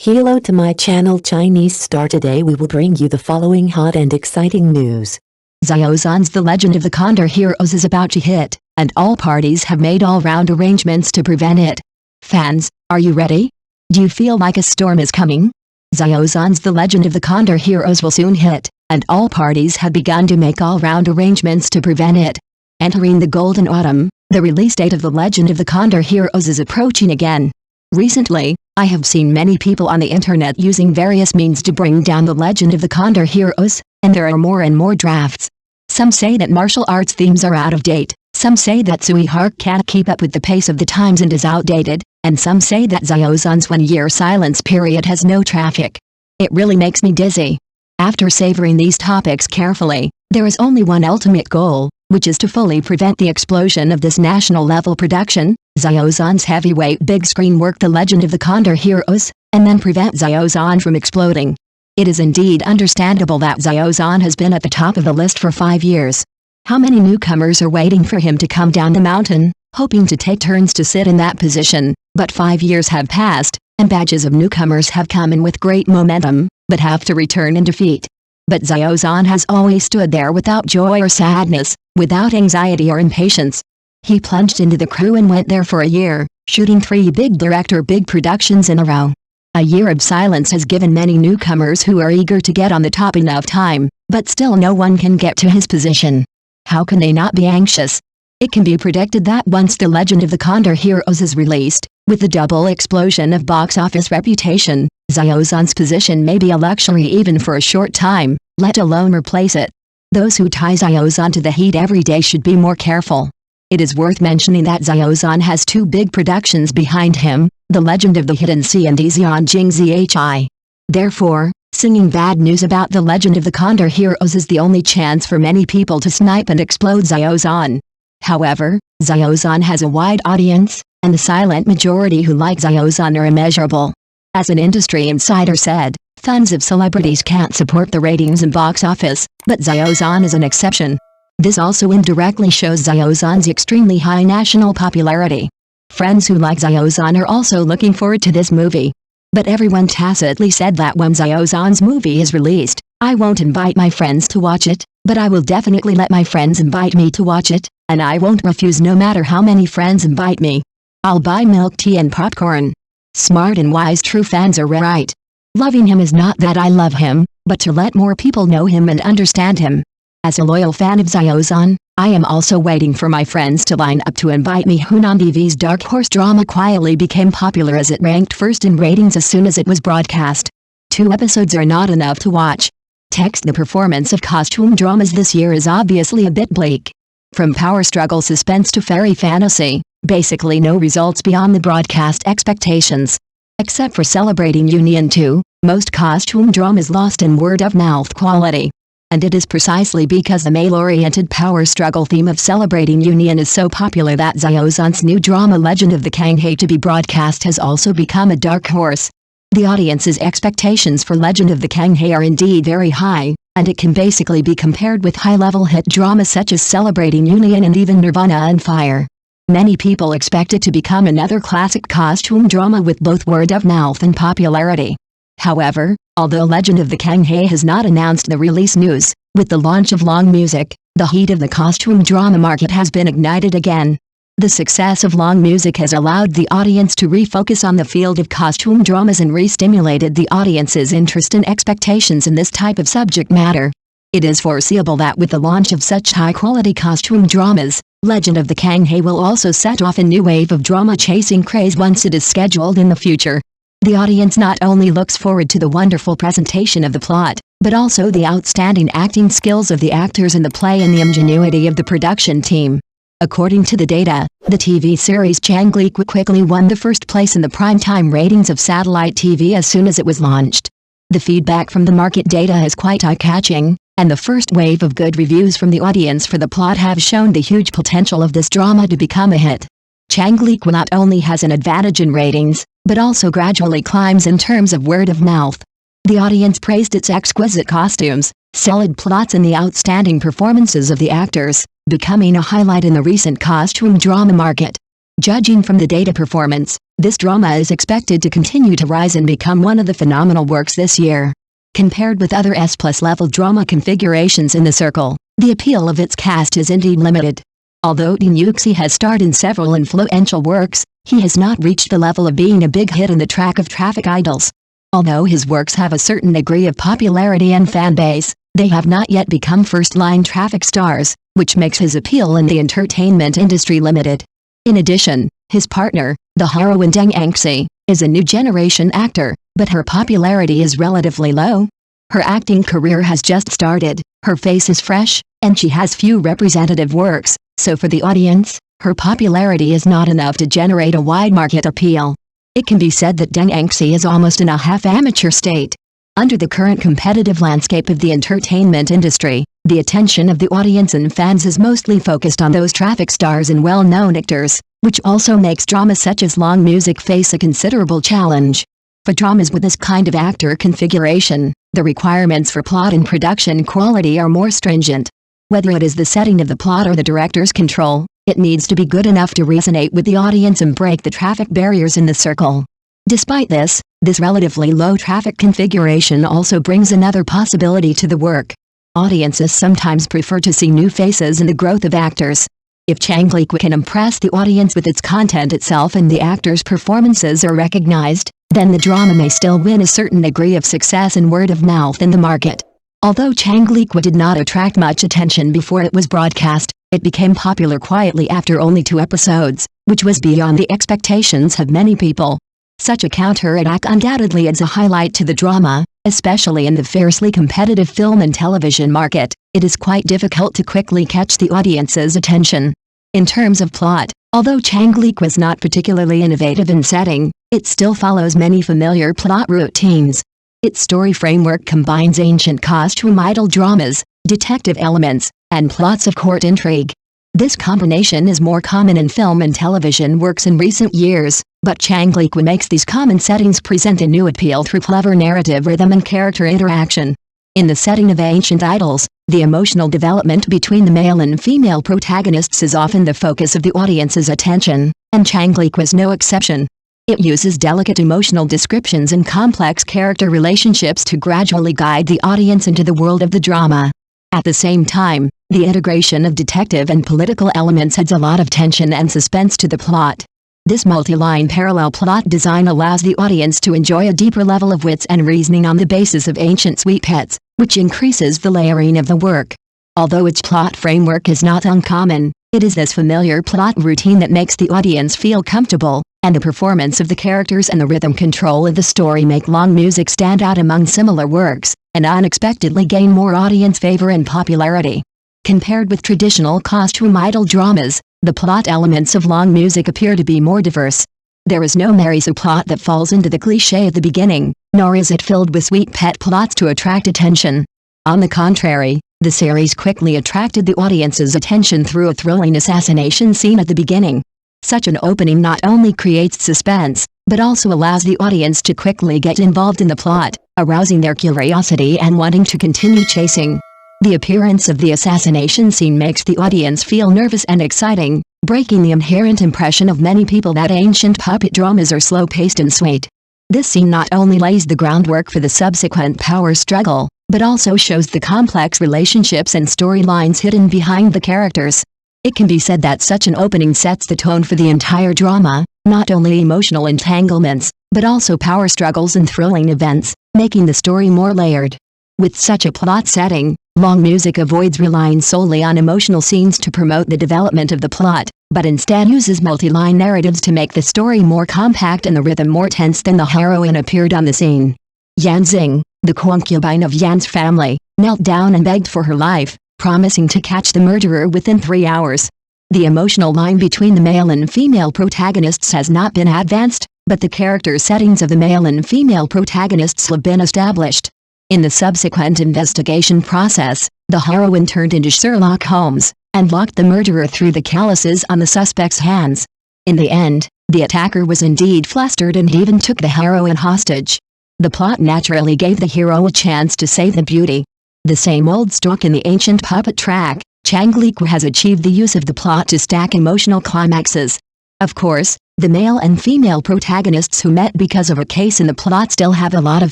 Hello to my channel Chinese Star. Today we will bring you the following hot and exciting news. Zhan's The Legend of the Condor Heroes is about to hit, and all parties have made all-round arrangements to prevent it. Fans, are you ready? Do you feel like a storm is coming? Zhan's The Legend of the Condor Heroes will soon hit, and all parties have begun to make all-round arrangements to prevent it. Entering the golden autumn, the release date of The Legend of the Condor Heroes is approaching again. Recently, I have seen many people on the internet using various means to bring down The Legend of the Condor Heroes, and there are more and more drafts. Some say that martial arts themes are out of date, some say that Sui Hark can't keep up with the pace of the times and is outdated, and some say that Zhan's 1-year silence period has no traffic. It really makes me dizzy. After savoring these topics carefully, there is only one ultimate goal, which is to fully prevent the explosion of this national-level production, Zhan's heavyweight big-screen work The Legend of the Condor Heroes, and then prevent Zhan from exploding. It is indeed understandable that Zhan has been at the top of the list for 5 years. How many newcomers are waiting for him to come down the mountain, hoping to take turns to sit in that position, but 5 years have passed, and batches of newcomers have come in with great momentum, but have to return in defeat. But Zhan has always stood there without joy or sadness, without anxiety or impatience. He plunged into the crew and went there for a year, shooting 3 big productions in a row. A year of silence has given many newcomers who are eager to get on the top enough time, but still no one can get to his position. How can they not be anxious? It can be predicted that once The Legend of the Condor Heroes is released, with the double explosion of box office reputation, Zhan's position may be a luxury even for a short time, let alone replace it. Those who tie Zhan to the heat every day should be more careful. It is worth mentioning that Zhan has 2 big productions behind him, The Legend of the Hidden Sea and Xian Jing Zhi. Therefore, singing bad news about The Legend of the Condor Heroes is the only chance for many people to snipe and explode Zhan. However, Zhan has a wide audience, and the silent majority who like Zhan are immeasurable. As an industry insider said, tons of celebrities can't support the ratings and box office, but Zhan is an exception. This also indirectly shows Zhan's extremely high national popularity. Friends who like Zhan are also looking forward to this movie. But everyone tacitly said that when Zhan's movie is released, I won't invite my friends to watch it, but I will definitely let my friends invite me to watch it, and I won't refuse no matter how many friends invite me. I'll buy milk tea and popcorn. Smart and wise true fans are right. Loving him is not that I love him, but to let more people know him and understand him. As a loyal fan of Zhan, I am also waiting for my friends to line up to invite me. Hunan TV's Dark Horse drama quietly became popular as it ranked first in ratings as soon as it was broadcast. 2 episodes are not enough to watch. Text: the performance of costume dramas this year is obviously a bit bleak. From power struggle suspense to fairy fantasy, basically no results beyond the broadcast expectations. Except for Celebrating Union 2, most costume dramas lost in word-of-mouth quality. And it is precisely because the male-oriented power struggle theme of Celebrating Union is so popular that Zhan's new drama Legend of the Kanghe to be broadcast has also become a dark horse. The audience's expectations for Legend of the Kanghe are indeed very high, and it can basically be compared with high-level hit dramas such as Celebrating Union and even Nirvana and Fire. Many people expect it to become another classic costume drama with both word-of-mouth and popularity. However, although Legend of the Kanghe has not announced the release news, with the launch of Long Music, the heat of the costume drama market has been ignited again. The success of Long Music has allowed the audience to refocus on the field of costume dramas and re-stimulated the audience's interest and expectations in this type of subject matter. It is foreseeable that with the launch of such high-quality costume dramas, Legend of the Kanghe will also set off a new wave of drama-chasing craze once it is scheduled in the future. The audience not only looks forward to the wonderful presentation of the plot, but also the outstanding acting skills of the actors in the play and the ingenuity of the production team. According to the data, the TV series Changelik quickly won the first place in the primetime ratings of satellite TV as soon as it was launched. The feedback from the market data is quite eye-catching, and the first wave of good reviews from the audience for the plot have shown the huge potential of this drama to become a hit. Changelik not only has an advantage in ratings, but also gradually climbs in terms of word of mouth. The audience praised its exquisite costumes, solid plots and the outstanding performances of the actors, becoming a highlight in the recent costume drama market. Judging from the data performance, this drama is expected to continue to rise and become one of the phenomenal works this year. Compared with other S+ level drama configurations in the circle, the appeal of its cast is indeed limited. Although Dean Yuxi has starred in several influential works, he has not reached the level of being a big hit in the track of traffic idols. Although his works have a certain degree of popularity and fan base, they have not yet become first-line traffic stars, which makes his appeal in the entertainment industry limited. In addition, his partner, the heroine Deng Anxi, is a new generation actor, but her popularity is relatively low. Her acting career has just started, her face is fresh, and she has few representative works, so for the audience, her popularity is not enough to generate a wide market appeal. It can be said that Deng Anxi is almost in a half-amateur state. Under the current competitive landscape of the entertainment industry, the attention of the audience and fans is mostly focused on those traffic stars and well-known actors, which also makes dramas such as Long Music face a considerable challenge. For dramas with this kind of actor configuration, the requirements for plot and production quality are more stringent. Whether it is the setting of the plot or the director's control, it needs to be good enough to resonate with the audience and break the traffic barriers in the circle. Despite this relatively low traffic configuration also brings another possibility to the work. Audiences sometimes prefer to see new faces in the growth of actors. If Changliqua can impress the audience with its content itself and the actors' performances are recognized, then the drama may still win a certain degree of success and word of mouth in the market. Although Changliqua did not attract much attention before it was broadcast, it became popular quietly after only 2 episodes, which was beyond the expectations of many people. Such a counterattack undoubtedly adds a highlight to the drama, especially in the fiercely competitive film and television market. It is quite difficult to quickly catch the audience's attention. In terms of plot, although Changliqua was not particularly innovative in setting, it still follows many familiar plot routines. Its story framework combines ancient costume idol dramas, detective elements, and plots of court intrigue. This combination is more common in film and television works in recent years, but Changliqua makes these common settings present a new appeal through clever narrative rhythm and character interaction. In the setting of ancient idols, the emotional development between the male and female protagonists is often the focus of the audience's attention, and Changliqua is no exception. It uses delicate emotional descriptions and complex character relationships to gradually guide the audience into the world of the drama. At the same time, the integration of detective and political elements adds a lot of tension and suspense to the plot. This multi-line parallel plot design allows the audience to enjoy a deeper level of wits and reasoning on the basis of ancient sweet pets, which increases the layering of the work. Although its plot framework is not uncommon, it is this familiar plot routine that makes the audience feel comfortable, and the performance of the characters and the rhythm control of the story make Long Music stand out among similar works, and unexpectedly gain more audience favor and popularity. Compared with traditional costume idol dramas, the plot elements of Long Music appear to be more diverse. There is no Marisa plot that falls into the cliché of the beginning, nor is it filled with sweet pet plots to attract attention. On the contrary, the series quickly attracted the audience's attention through a thrilling assassination scene at the beginning. Such an opening not only creates suspense, but also allows the audience to quickly get involved in the plot, arousing their curiosity and wanting to continue chasing. The appearance of the assassination scene makes the audience feel nervous and exciting, breaking the inherent impression of many people that ancient puppet dramas are slow-paced and sweet. This scene not only lays the groundwork for the subsequent power struggle, but also shows the complex relationships and storylines hidden behind the characters. It can be said that such an opening sets the tone for the entire drama, not only emotional entanglements, but also power struggles and thrilling events, making the story more layered. With such a plot setting, Long Music avoids relying solely on emotional scenes to promote the development of the plot, but instead uses multi-line narratives to make the story more compact and the rhythm more tense than the heroine appeared on the scene. Yan Xing, the concubine of Yan's family, knelt down and begged for her life, promising to catch the murderer within 3 hours. The emotional line between the male and female protagonists has not been advanced, but the character settings of the male and female protagonists have been established. In the subsequent investigation process, the heroine turned into Sherlock Holmes, and locked the murderer through the calluses on the suspect's hands. In the end, the attacker was indeed flustered and even took the heroine hostage. The plot naturally gave the hero a chance to save the beauty. The same old stock in the ancient puppet track, Changliqua has achieved the use of the plot to stack emotional climaxes. Of course, the male and female protagonists who met because of a case in the plot still have a lot of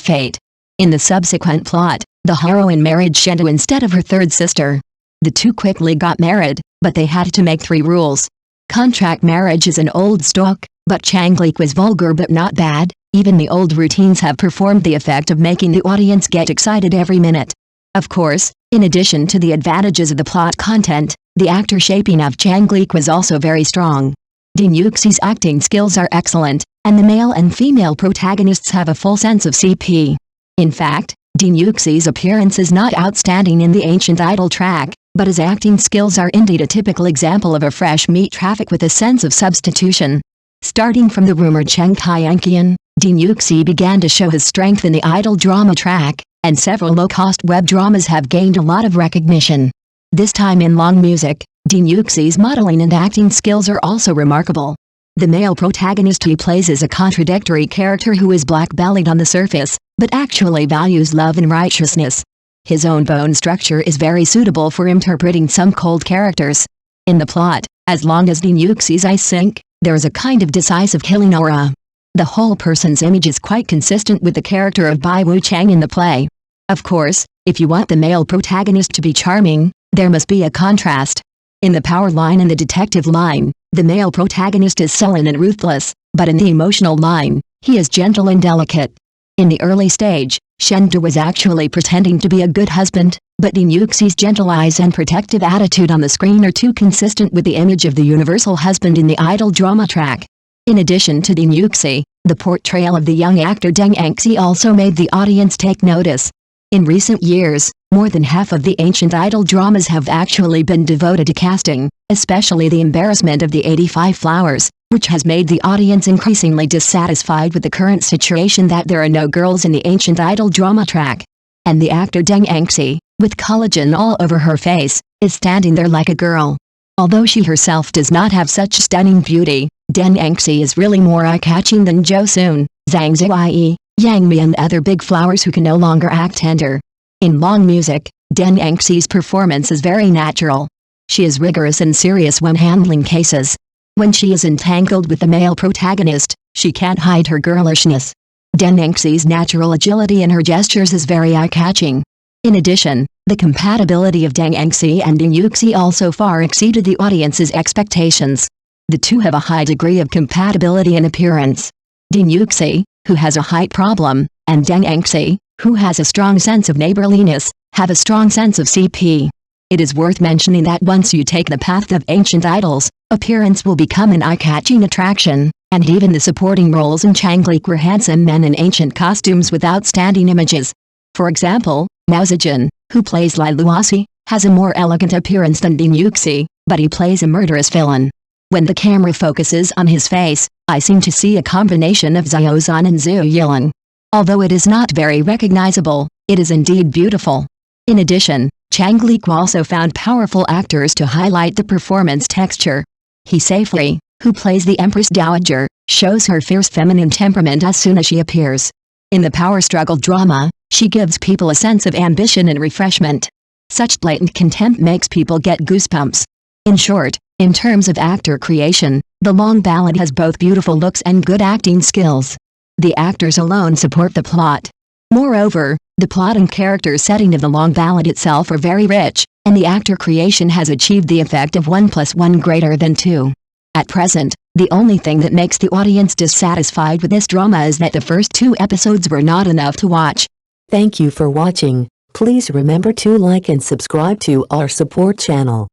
fate. In the subsequent plot, the heroine married Xiao instead of her third sister. The two quickly got married, but they had to make 3 rules. Contract marriage is an old stock, but Changlik was vulgar but not bad. Even the old routines have performed the effect of making the audience get excited every minute. Of course, in addition to the advantages of the plot content, the actor shaping of Changlik was also very strong. Dean Yuxi's acting skills are excellent, and the male and female protagonists have a full sense of CP. In fact, Dean Yuxi's appearance is not outstanding in the Ancient Idol track, but his acting skills are indeed a typical example of a fresh meat traffic with a sense of substitution. Starting from the rumored Cheng Kaiankian, Dean Yuxi began to show his strength in the idol drama track, and several low-cost web dramas have gained a lot of recognition. This time in Long Music, Dean Yuxi's modeling and acting skills are also remarkable. The male protagonist he plays is a contradictory character who is black-bellied on the surface, but actually values love and righteousness. His own bone structure is very suitable for interpreting some cold characters. In the plot, as long as Dean Yuxi's eyes sink, there is a kind of decisive killing aura. The whole person's image is quite consistent with the character of Bai Wu Chang in the play. Of course, if you want the male protagonist to be charming, there must be a contrast. In the power line and the detective line, the male protagonist is sullen and ruthless, but in the emotional line, he is gentle and delicate. In the early stage, Shen was actually pretending to be a good husband, but Dean Yuxi's gentle eyes and protective attitude on the screen are too consistent with the image of the universal husband in the idol drama track. In addition to Dean Yuxi, the portrayal of the young actor Deng Anxi also made the audience take notice. In recent years, more than half of the Ancient Idol dramas have actually been devoted to casting, especially The Embarrassment of the 85 Flowers, which has made the audience increasingly dissatisfied with the current situation that there are no girls in the Ancient Idol drama track. And the actor Deng Anxi, with collagen all over her face, is standing there like a girl. Although she herself does not have such stunning beauty, Deng Anxi is really more eye-catching than Zhou Sun, Zhang Ziyi, Yang Mi and other big flowers who can no longer act tender. In Long Music, Deng Anxi's performance is very natural. She is rigorous and serious when handling cases. When she is entangled with the male protagonist, she can't hide her girlishness. Deng Anxi's natural agility in her gestures is very eye-catching. In addition, the compatibility of Deng Anxi and Dean Yuxi also far exceeded the audience's expectations. The two have a high degree of compatibility in appearance. Dean Yuxi, who has a height problem, and Deng Anxi, who has a strong sense of neighborliness, have a strong sense of CP. It is worth mentioning that once you take the path of Ancient Idols, appearance will become an eye-catching attraction, and even the supporting roles in Changlik were handsome men in ancient costumes with outstanding images. For example, Mao Zhan, who plays Lai Luosi, has a more elegant appearance than Dean Yuxi, but he plays a murderous villain. When the camera focuses on his face, I seem to see a combination of Xiao Zhan and Zhu Yilan. Although it is not very recognizable, it is indeed beautiful. In addition, Changlik also found powerful actors to highlight the performance texture. He Safely, who plays the Empress Dowager, shows her fierce feminine temperament as soon as she appears. In the power struggle drama, she gives people a sense of ambition and refreshment. Such blatant contempt makes people get goosebumps. In short, in terms of actor creation, the Long Ballad has both beautiful looks and good acting skills. The actors alone support the plot. Moreover, the plot and character setting of the Long Ballad itself are very rich, and the actor creation has achieved the effect of 1 + 1 greater than 2. At present, the only thing that makes the audience dissatisfied with this drama is that the first 2 episodes were not enough to watch. Thank you for watching. Please remember to like and subscribe to our support channel.